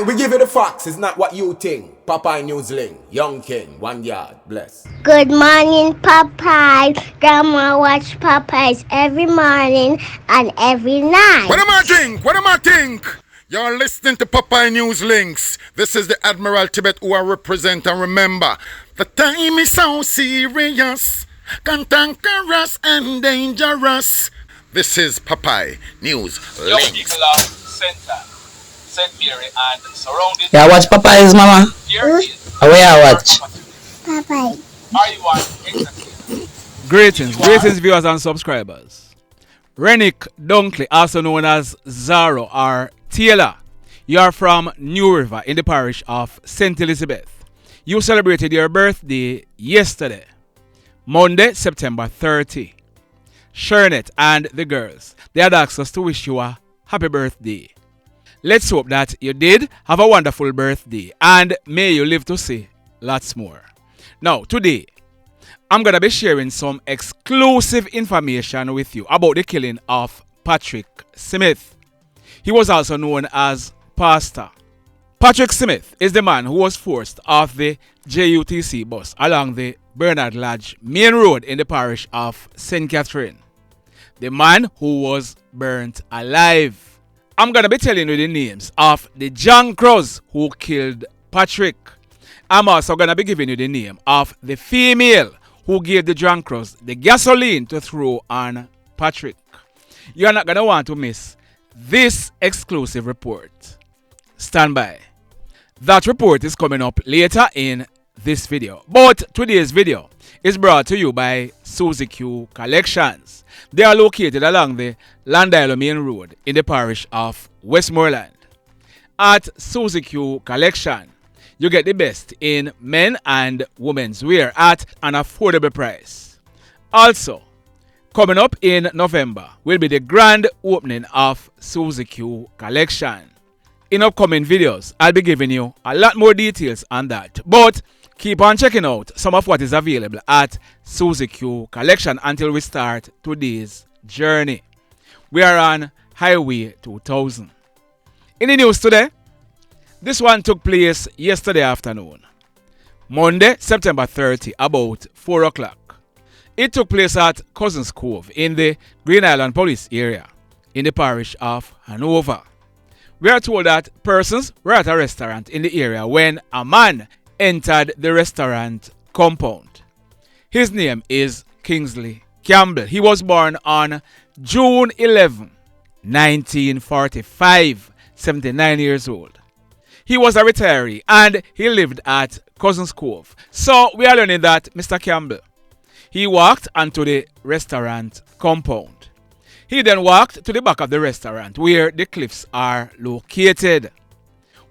We give you the facts, it's not what you think. Popeye Newsling, Young King, 1 yard, bless. Good morning, Popeye. Grandma watch Popeyes every morning and every night. What am I think? What am I think? You're listening to Popeye News Links. This is the Admiral Tibet who I represent, and remember, the time is so serious, cantankerous and dangerous. This is Popeye News Links. Young Center, St. Mary and surrounding. Yeah, watch Popeyes, mama. Here is Away I watch. Popeye. Are you on entertainment? Greetings viewers and subscribers. Rennick Dunkley, also known as Zaro or Taylor, you are from New River in the parish of St. Elizabeth. You celebrated your birthday yesterday, Monday, September 30. Shernet and the girls, they had asked us to wish you a happy birthday. Let's hope that you did have a wonderful birthday and may you live to see lots more. Now, today, I'm going to be sharing some exclusive information with you about the killing of Patrick Smith. He was also known as Pastor. Patrick Smith is the man who was forced off the JUTC bus along the Bernard Lodge main road in the parish of St. Catherine. The man who was burnt alive. I'm going to be telling you the names of the Jankros who killed Patrick. I'm also going to be giving you the name of the female who gave the Jankros the gasoline to throw on Patrick. You're not going to want to miss this exclusive report. Stand by. That report is coming up later in this video. But today's video is brought to you by Suzy Q Collections. They are located along the Landilo Main Road in the parish of Westmoreland. At Suzy Q Collection, you get the best in men and women's wear at an affordable price. Also, coming up in November will be the grand opening of Suzy Q Collection. In upcoming videos, I'll be giving you a lot more details on that. But keep on checking out some of what is available at Suzy Q Collection until we start today's journey. We are on Highway 2000. In the news today, this one took place yesterday afternoon, Monday, September 30, about 4 o'clock. It took place at Cousins Cove in the Green Island Police area in the parish of Hanover. We are told that persons were at a restaurant in the area when a man entered the restaurant compound. His name is Kingsley Campbell. He was born on June 11, 1945, 79 years old. He was a retiree and he lived at Cousins Cove. So we are learning that Mr. Campbell, he walked onto the restaurant compound. He then walked to the back of the restaurant where the cliffs are located.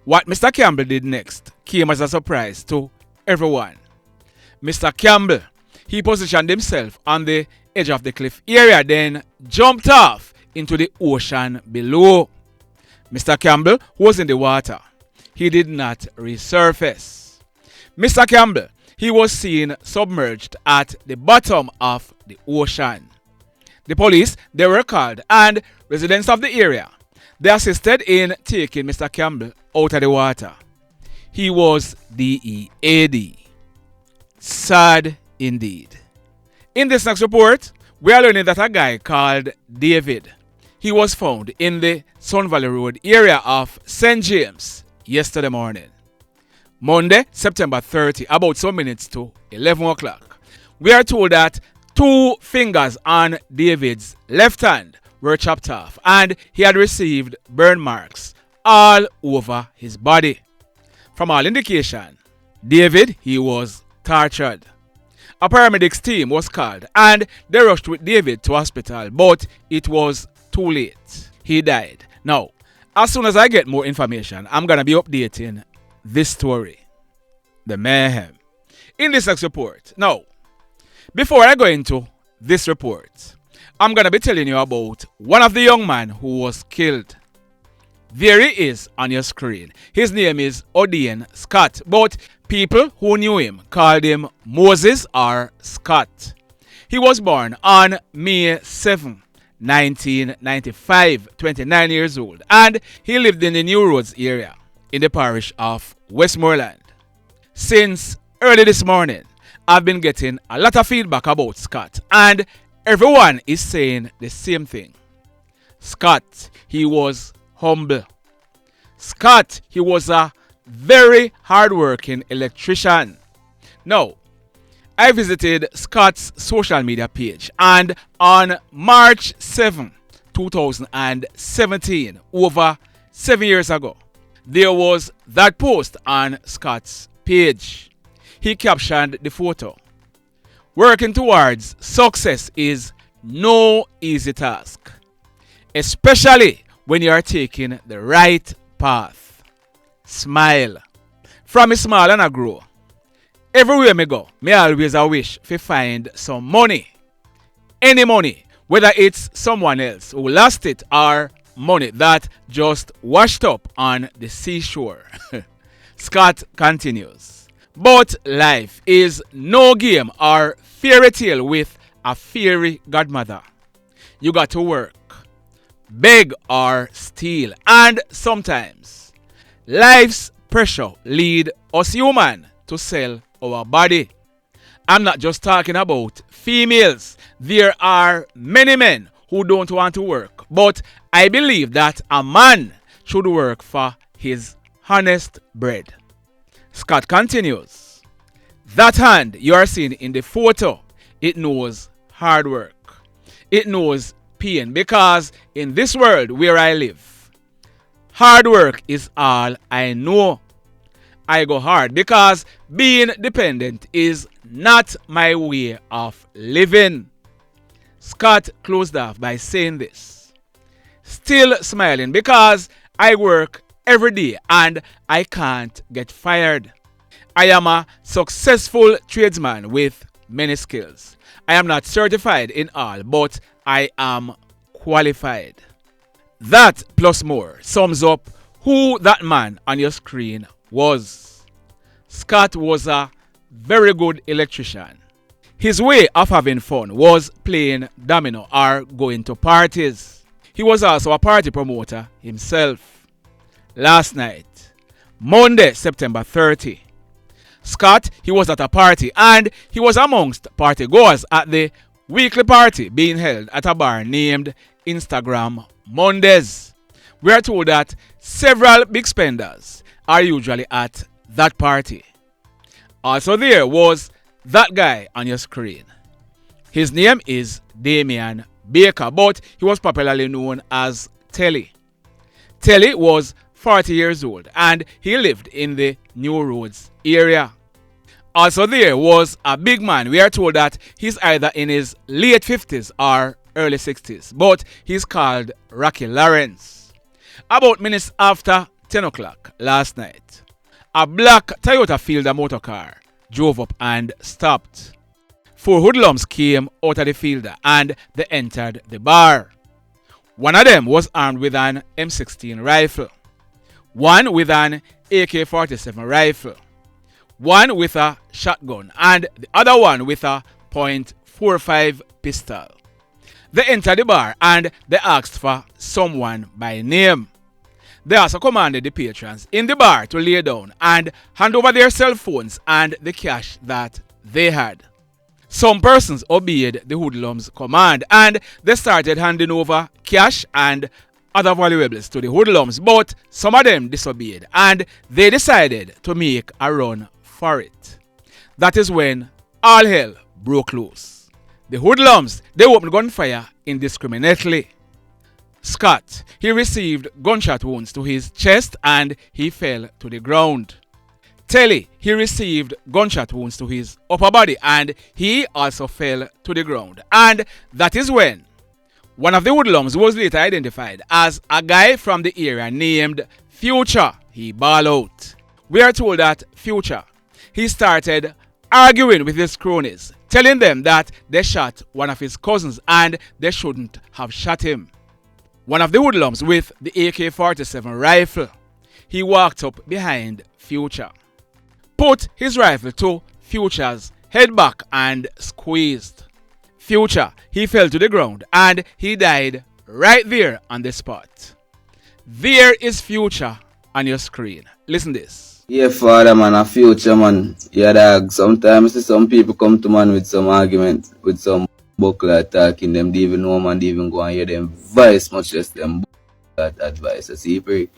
What Mr. Campbell did next came as a surprise to everyone. Mr. Campbell, he positioned himself on the edge of the cliff area, then jumped off into the ocean below. Mr. Campbell was in the water. He did not resurface. Mr. Campbell, he was seen submerged at the bottom of the ocean. The police, they were called, and residents of the area, they assisted in taking Mr. Campbell out of the water. He was DEAD. Sad indeed. In this next report, we are learning that a guy called David, he was found in the Sun Valley Road area of St. James yesterday morning, Monday, September 30, about some minutes to 11 o'clock. We are told that 2 fingers on David's left hand were chopped off and he had received burn marks all over his body. From all indication, David, he was tortured. A paramedics team was called and they rushed with David to hospital, but it was too late. He died. Now, as soon as I get more information, I'm going to be updating this story. The mayhem. In this next report. Now, before I go into this report, I'm going to be telling you about one of the young men who was killed. There he is on your screen. His name is Odane Scott, but people who knew him called him Moses or Scott. He was born on May 7, 1995, 29 years old, and he lived in the New Roads area in the parish of Westmoreland. Since early this morning, I've been getting a lot of feedback about Scott, and everyone is saying the same thing. Scott, he was humble. Scott, he was a very hardworking electrician. Now, I visited Scott's social media page, and on March 7, 2017, over 7 years ago, there was that post on Scott's page. He captioned the photo. Working towards success is no easy task, especially when you are taking the right path. Smile. From a small and I grow. Everywhere me go, me always a wish to find some money. Any money, whether it's someone else who lost it or money that just washed up on the seashore. Scott continues. But life is no game or fairy tale with a fairy godmother. You got to work, beg or steal, and sometimes life's pressure lead us human to sell our body. I'm not just talking about females. There are many men who don't want to work, but I believe that a man should work for his honest bread. Scott continues. That hand you are seeing in the photo, it knows hard work. It knows pain, because in this world where I live, hard work is all I know. I go hard because being dependent is not my way of living. Scott closed off by saying this. Still smiling because I work every day and I can't get fired. I am a successful tradesman with many skills. I am not certified in all, but I am qualified. That plus more sums up who that man on your screen was. Scott was a very good electrician. His way of having fun was playing domino or going to parties. He was also a party promoter himself. Last night, Monday, September 30, Scott, he was at a party and he was amongst party goers at the weekly party being held at a bar named Instagram Mondays. We are told that several big spenders are usually at that party. Also there was that guy on your screen. His name is Damion Baker, but he was popularly known as Telly. Telly was 40 years old and he lived in the New Roads area. Also there was a big man. We are told that he's either in his late 50s or early 60s, but he's called Rocky Lawrence. About minutes after 10 o'clock last night, a black Toyota Fielder motor car drove up and stopped. 4 hoodlums came out of the Fielder and they entered the bar. One of them was armed with an M16 rifle, one with an AK-47 rifle, one with a shotgun, and the other one with a .45 pistol. They entered the bar and they asked for someone by name. They also commanded the patrons in the bar to lay down and hand over their cell phones and the cash that they had. Some persons obeyed the hoodlums' command and they started handing over cash and other valuables to the hoodlums, but some of them disobeyed and they decided to make a run for it. That is when all hell broke loose. The hoodlums, they opened gunfire indiscriminately. Scott, he received gunshot wounds to his chest and he fell to the ground. Telly, he received gunshot wounds to his upper body and he also fell to the ground. And that is when one of the hoodlums was later identified as a guy from the area named Future. He ball out. We are told that Future, he started arguing with his cronies, telling them that they shot one of his cousins and they shouldn't have shot him. One of the hoodlums with the AK-47 rifle, he walked up behind Future, put his rifle to Future's head back and squeezed. Future, he fell to the ground and he died right there on the spot. There is Future on your screen. Listen this. Yeah, father, man, a future, man. Yeah, dog. Sometimes see some people come to man with some argument, with some buckler attacking them. They even know, man, they even go and hear them advice, much less them that advice. I see, pray.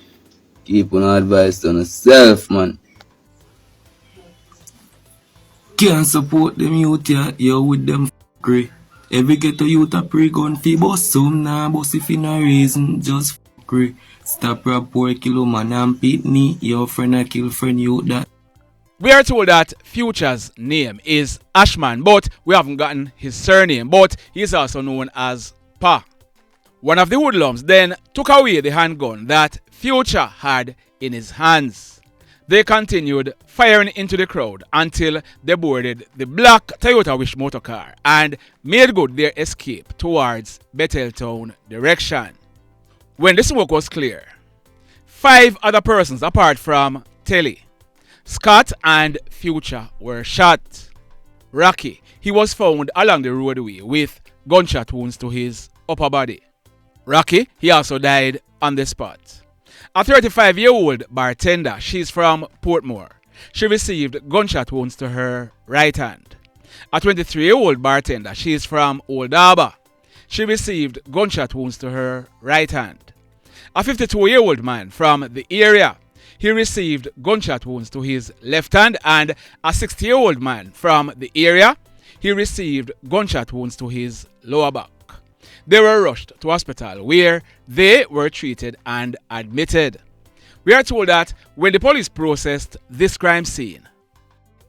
Keep on advice on yourself, man. Can't support them youth, yeah, you with them f***ry. Every ghetto youth a pre-gun fi bust some, nah bust if in a reason, just f***ry. Stop rap poor kilo man and pitney, your friend a kill friend youth that. We are told that Future's name is Ashman, but we haven't gotten his surname, but he is also known as Pa. One of the hoodlums then took away the handgun that Future had in his hands. They continued firing into the crowd until they boarded the black Toyota Wish motor car and made good their escape towards Betheltown direction. When the smoke was clear, 5 other persons apart from Telly, Scott and Future were shot. Rocky, he was found along the roadway with gunshot wounds to his upper body. Rocky, he also died on the spot. A 35-year-old bartender, she's from Portmore. She received gunshot wounds to her right hand. A 23-year-old bartender, she's from Old Harbour. She received gunshot wounds to her right hand. A 52-year-old man from the area, he received gunshot wounds to his left hand, and a 60-year-old man from the area, he received gunshot wounds to his lower back. They were rushed to hospital where they were treated and admitted. We are told that when the police processed this crime scene,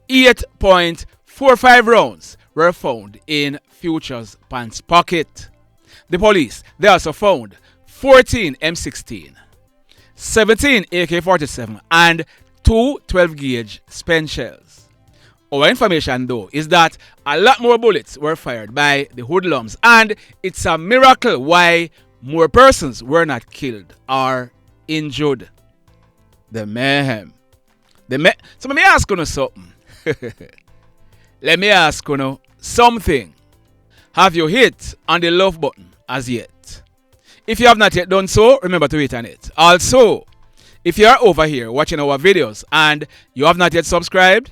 8.45 rounds were found in Future's pants pocket. The police, they also found 14 M16, 17 AK-47 and 2 12-gauge spent shells. Our information though is that a lot more bullets were fired by the hoodlums, and it's a miracle why more persons were not killed or injured. The mayhem. So let me ask you something. Let me ask you something. Have you hit on the love button as yet? If you have not yet done so, remember to hit on it. Also, if you are over here watching our videos and you have not yet subscribed,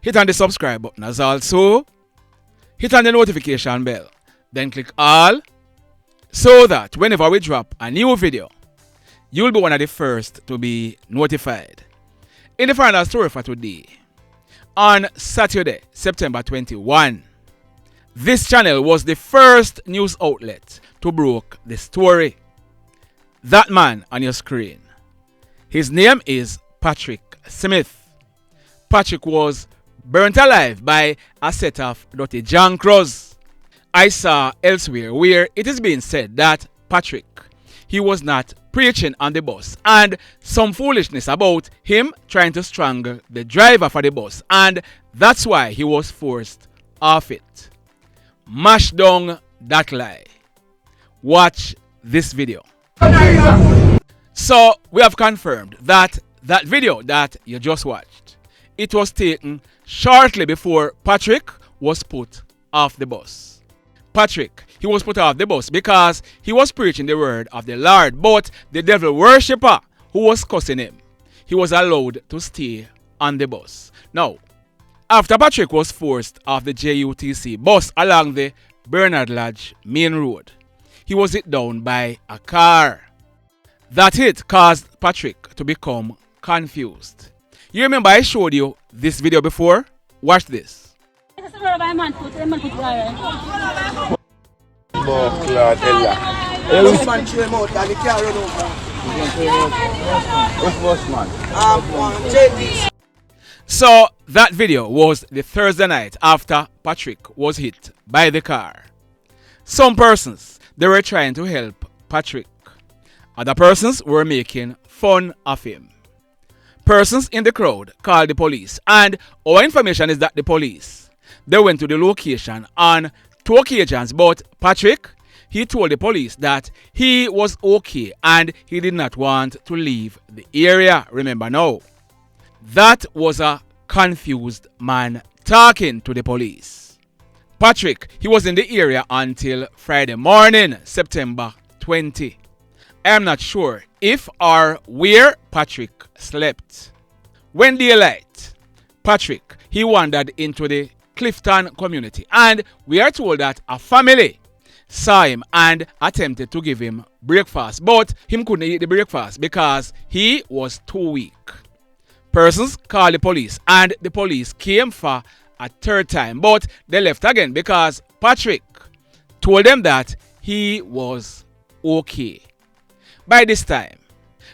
hit on the subscribe button, as also hit on the notification bell. Then click all so that whenever we drop a new video, you'll be one of the first to be notified. In the final story for today, on Saturday, September 21, this channel was the first news outlet to broke the story. That man on your screen, his name is Patrick Smith. Patrick was burnt alive by a set of dirty jankros. I saw elsewhere where it is being said that Patrick, he was not preaching on the bus, and some foolishness about him trying to strangle the driver for the bus, and that's why he was forced off it. Mash down that lie. Watch this video. So we have confirmed that that video that you just watched, it was taken shortly before Patrick was put off the bus. Patrick, he was put off the bus because he was preaching the word of the Lord, but the devil worshipper who was cussing him, he was allowed to stay on the bus. Now, after Patrick was forced off the JUTC bus along the Bernard Lodge main road, he was hit down by a car. That hit caused Patrick to become confused. You remember I showed you this video before? Watch this. So that video was the Thursday night after Patrick was hit by the car. Some persons, they were trying to help Patrick. Other persons were making fun of him. Persons in the crowd called the police, and our information is that the police, they went to the location on 2 occasions, but Patrick, he told the police that he was okay and he did not want to leave the area. Remember now, that was a confused man talking to the police. Patrick, he was in the area until Friday morning, September 20. I am not sure if or where Patrick slept. When daylight, Patrick, he wandered into the Clifton community, and we are told that a family saw him and attempted to give him breakfast, but him couldn't eat the breakfast because he was too weak. Persons called the police, and the police came for a third time, but they left again because Patrick told them that he was okay. By this time,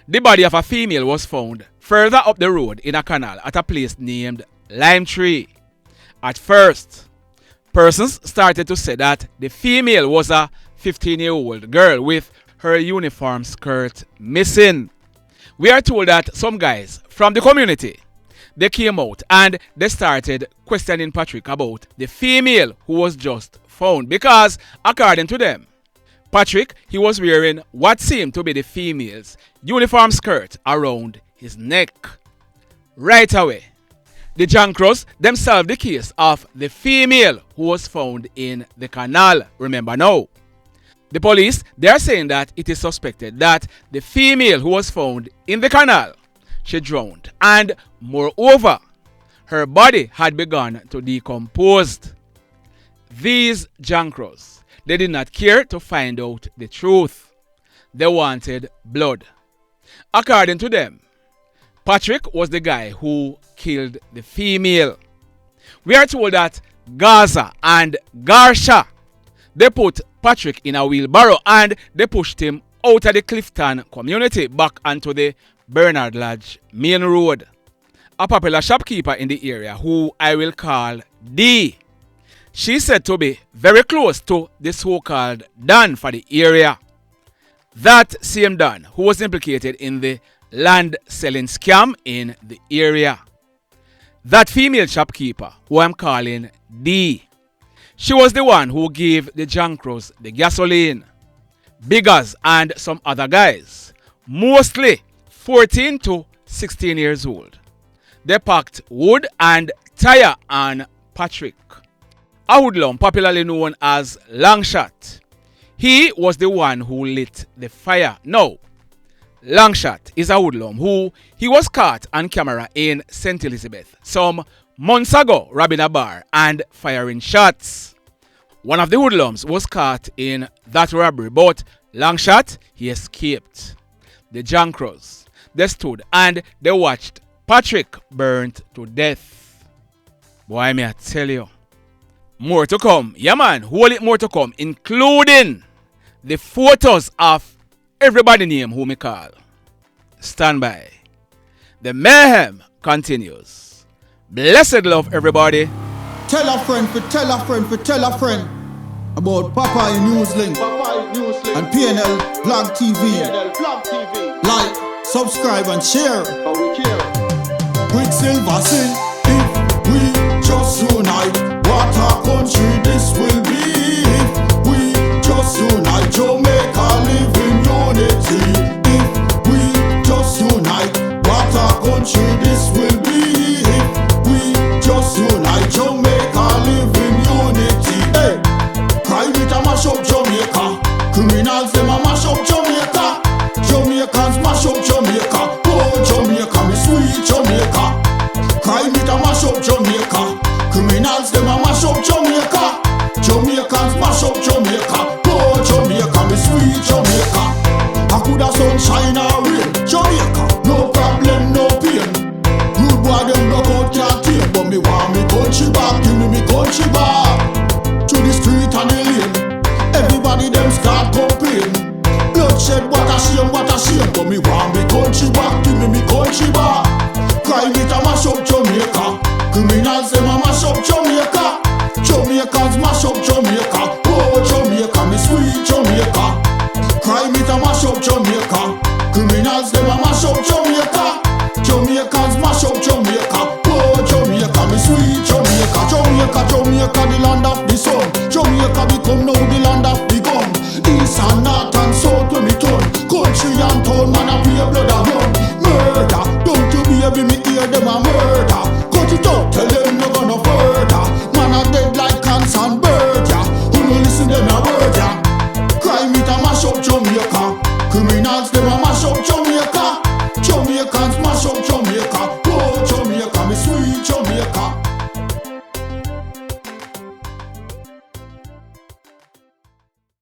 the body of a female was found further up the road in a canal at a place named Lime Tree. At first, persons started to say that the female was a 15-year-old girl with her uniform skirt missing. We are told that some guys from the community, they came out and they started questioning Patrick about the female who was just found, because according to them, Patrick, he was wearing what seemed to be the female's uniform skirt around his neck. Right away, the Jankros themselves the case of the female who was found in the canal. Remember now, the police, they are saying that it is suspected that the female who was found in the canal, she drowned, and moreover, her body had begun to decompose. These Jankros, they did not care to find out the truth. They wanted blood. According to them, Patrick was the guy who killed the female. We are told that Gaza and Garsha, they put Patrick in a wheelbarrow and they pushed him out of the Clifton community back onto the Bernard Lodge main road. A popular shopkeeper in the area, who I will call D, she said to be very close to the so-called Don for the area. That same Don who was implicated in the land selling scam in the area. That female shopkeeper, who I'm calling D, she was the one who gave the Jankros the gasoline, Biggaz and some other guys, mostly 14 to 16 years old. They packed wood and tire on Patrick. A hoodlum popularly known as Longshot, he was the one who lit the fire. Now, Longshot is a hoodlum who he was caught on camera in St. Elizabeth some months ago robbing a bar and firing shots. One of the hoodlums was caught in that robbery, but Longshot, he escaped. The Jankros, they stood and they watched Patrick burnt to death. Boy, may I tell you, more to come. Yeah man, whole it more to come, including the photos of everybody name who me call. Stand by. The mayhem continues. Blessed love, everybody. Tell a friend for tell a friend for tell a friend about Popeye Newslink and PNL Blog TV. Like, subscribe and share. Quicksilver sing, if we just unite, what a country this will be. If we just unite, Jamaica live in unity. If we just unite, what a country this will be. If we just unite, Jamaica live in unity. Hey, crime it a mash up Jamaica. Criminals them a mash up Jamaica. Jamaicans mash up Jamaica. Oh Jamaica, me sweet Jamaica. Crime it a mash up Jamaica. Criminals them a mash up Jamaica. Jamaicans mash up Jamaica. Oh Jamaica, me sweet Jamaica. I coulda sunshine or rain. Jamaica, no problem, no pain. Rude boy them no out can't tame, but me want me country back. Give me country back. To the street and the lane, everybody them start complain. Bloodshed, what a shame, but me want me country back. Give me country back. Crime it a mash up Jamaica. Criminals them a mash up Jamaica. Jamaicans mash up Jamaica. Oh Jamaica, me sweet Jamaica. Crime it a mash up Jamaica. Criminals them a mash up Jamaica. Jamaicans mash up Jamaica. Oh Jamaica, me sweet Jamaica. Jamaica, Jamaica, the land of the sun. Jamaica become now the land of the gun. East and north and south when me turn. Country and town, man a pay blood a run. Murder, don't you baby me hear them a murder. Cut it out, tell them no gonna further. Man a dead like cancer and bird, yeah. Who no listen them a word, yeah. Crime it a mash up Jamaica. Criminal criminals, them a